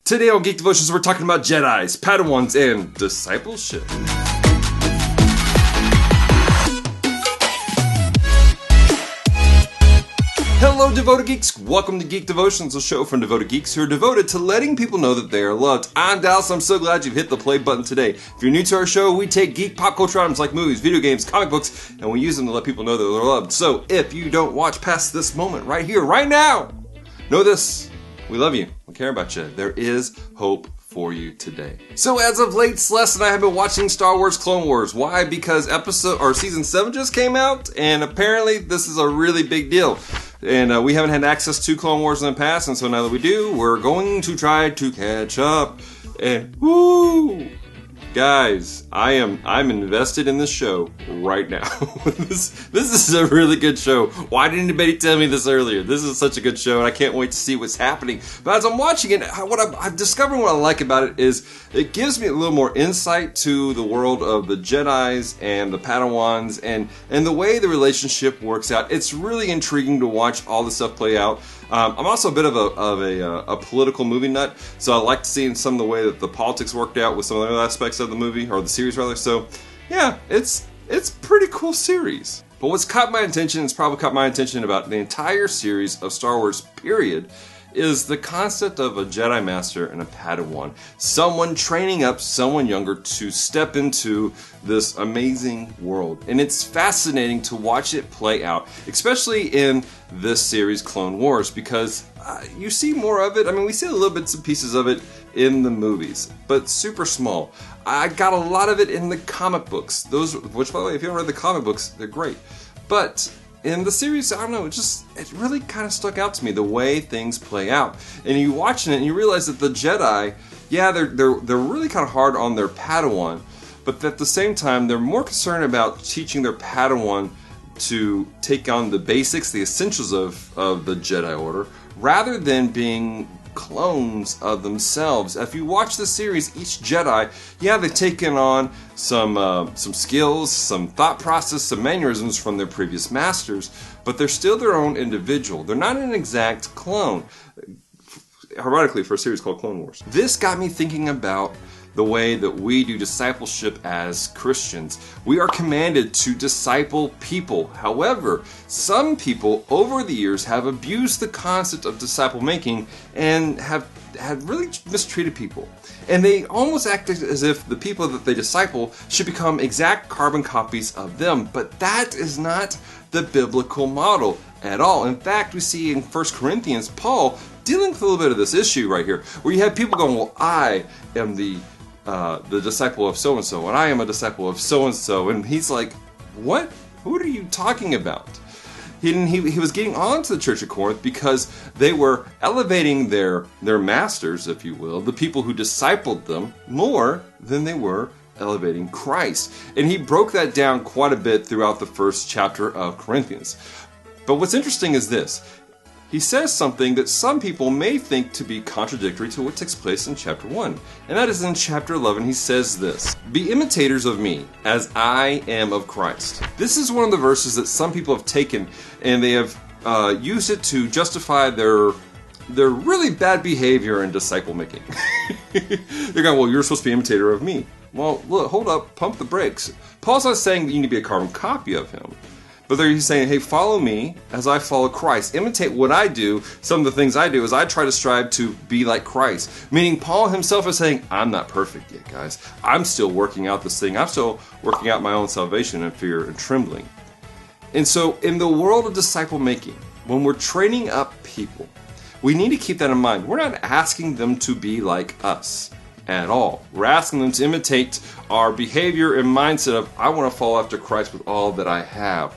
Today on Geek Devotions, we're talking about Jedis, Padawans, and Discipleship. Hello, devoted geeks. Welcome to Geek Devotions, a show from devoted geeks who are devoted to letting people know that they are loved. I'm Dallas. I'm so glad you've hit the play button today. If you're new to our show, we take geek pop culture items like movies, video games, comic books, and we use them to let people know that they're loved. So if you don't watch past this moment right here, right now, know this. We love you. We care about you. There is hope for you today. So as of late, Celeste and I have been watching Star Wars Clone Wars. Why? Because season 7 just came out, and apparently this is a really big deal. And we haven't had access to Clone Wars in the past, and so now that we do, we're going to try to catch up. And woo! Guys, I'm invested in this show right now. This is a really good show. Why didn't anybody tell me this earlier? This is such a good show, and I can't wait to see what's happening. But as I'm watching it, I'm discovering what I like about it is it gives me a little more insight to the world of the Jedis and the Padawans and the way the relationship works out. It's really intriguing to watch all this stuff play out. I'm also a bit of a political movie nut, so I like seeing some of the way that the politics worked out with some of the other aspects of the movie, or the series rather. So, yeah, it's a pretty cool series. But what's caught my attention, it's probably caught my attention about the entire series of Star Wars, period, is the concept of a Jedi Master and a Padawan. Someone training up someone younger to step into this amazing world. And it's fascinating to watch it play out, especially in this series, Clone Wars, because you see more of it. I mean, we see a little bits and pieces of it in the movies, but super small. I got a lot of it in the comic books. Which, by the way, if you haven't read the comic books, they're great. But in the series, I don't know, it really kind of stuck out to me, the way things play out. And you watching it and you realize that the Jedi, yeah, they're really kind of hard on their Padawan, but at the same time, they're more concerned about teaching their Padawan to take on the basics, the essentials of the Jedi Order, rather than being clones of themselves. If you watch the series, each Jedi, yeah, they've taken on some skills, some thought process, some mannerisms from their previous masters, but they're still their own individual. They're not an exact clone. Ironically, for a series called Clone Wars. This got me thinking about the way that we do discipleship as Christians. We are commanded to disciple people. However, some people over the years have abused the concept of disciple making and have really mistreated people. And they almost act as if the people that they disciple should become exact carbon copies of them. But that is not the biblical model at all. In fact, we see in 1 Corinthians, Paul dealing with a little bit of this issue right here, where you have people going, well, I am the disciple of so-and-so, and I am a disciple of so-and-so. And he's like, what? Who are you talking about? He was getting on to the Church of Corinth because they were elevating their masters, if you will, the people who discipled them, more than they were elevating Christ. And he broke that down quite a bit throughout the first chapter of Corinthians. But what's interesting is this. He says something that some people may think to be contradictory to what takes place in chapter 1. And that is in chapter 11, he says this: "Be imitators of me, as I am of Christ." This is one of the verses that some people have taken, and they have used it to justify their really bad behavior in disciple making. They're going, well, you're supposed to be an imitator of me. Well, look, hold up, pump the brakes. Paul's not saying that you need to be a carbon copy of him. But there he's saying, hey, follow me as I follow Christ. Imitate what I do. Some of the things I do is I try to strive to be like Christ. Meaning Paul himself is saying, I'm not perfect yet, guys. I'm still working out this thing. I'm still working out my own salvation in fear and trembling. And so in the world of disciple making, when we're training up people, we need to keep that in mind. We're not asking them to be like us at all. We're asking them to imitate our behavior and mindset of, I want to follow after Christ with all that I have.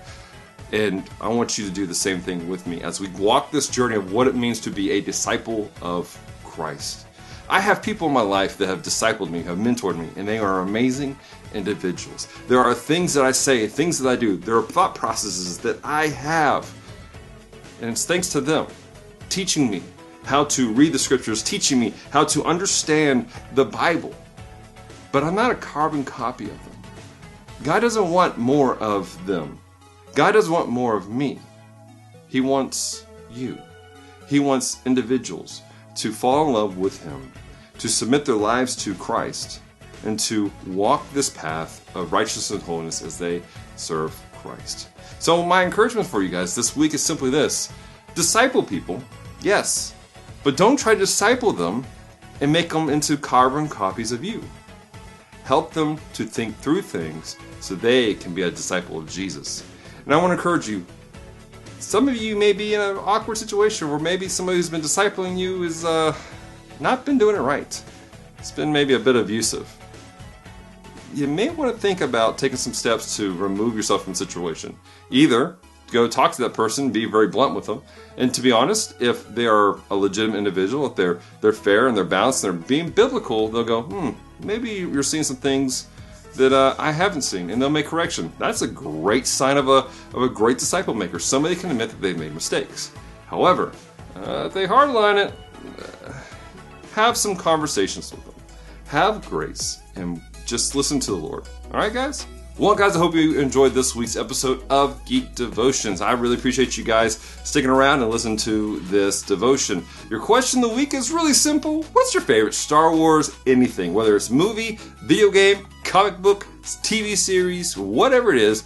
And I want you to do the same thing with me as we walk this journey of what it means to be a disciple of Christ. I have people in my life that have discipled me, have mentored me, and they are amazing individuals. There are things that I say, things that I do. There are thought processes that I have. And it's thanks to them teaching me how to read the scriptures, teaching me how to understand the Bible. But I'm not a carbon copy of them. God doesn't want more of them. God doesn't want more of me. He wants you. He wants individuals to fall in love with Him, to submit their lives to Christ and to walk this path of righteousness and holiness as they serve Christ. So my encouragement for you guys this week is simply this. Disciple people, yes, but don't try to disciple them and make them into carbon copies of you. Help them to think through things so they can be a disciple of Jesus. And I want to encourage you, some of you may be in an awkward situation where maybe somebody who's been discipling you has not been doing it right. It's been maybe a bit abusive. You may want to think about taking some steps to remove yourself from the situation. Either go talk to that person, be very blunt with them, and to be honest, if they are a legitimate individual, if they're fair and they're balanced and they're being biblical, they'll go, maybe you're seeing some things that I haven't seen, and they'll make correction. That's a great sign of a great disciple maker. Somebody can admit that they've made mistakes. However, if they hardline it, have some conversations with them. Have grace and just listen to the Lord. All right, guys? Well, guys, I hope you enjoyed this week's episode of Geek Devotions. I really appreciate you guys sticking around and listening to this devotion. Your question of the week is really simple. What's your favorite Star Wars anything? Whether it's movie, video game, comic book, TV series, whatever it is,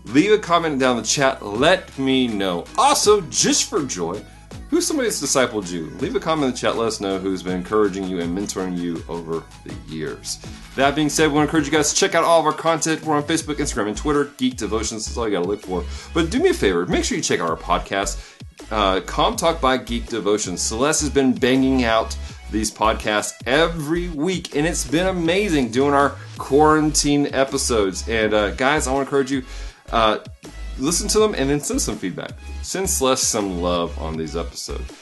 leave a comment down in the chat. Let me know. Also, just for joy, who's somebody that's discipled you? Leave a comment in the chat. Let us know who's been encouraging you and mentoring you over the years. That being said, we want to encourage you guys to check out all of our content. We're on Facebook, Instagram, and Twitter. Geek Devotions. That's all you got to look for. But do me a favor. Make sure you check out our podcast, Comm Talk by Geek Devotions. Celeste has been banging out these podcasts every week, and it's been amazing doing our quarantine episodes. And guys, I want to encourage you, listen to them and then send some feedback. Send Celeste some love on these episodes.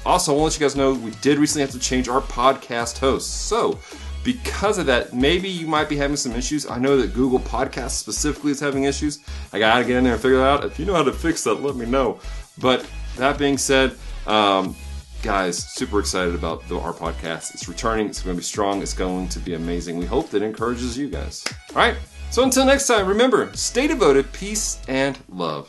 Also, I want to let you guys know we did recently have to change our podcast host. So, because of that, maybe you might be having some issues. I know that Google Podcasts specifically is having issues. I got to get in there and figure that out. If you know how to fix that, let me know. But that being said, guys, super excited about our podcast. It's returning. It's going to be strong. It's going to be amazing. We hope that encourages you guys. All right. So until next time, remember, stay devoted, peace, and love.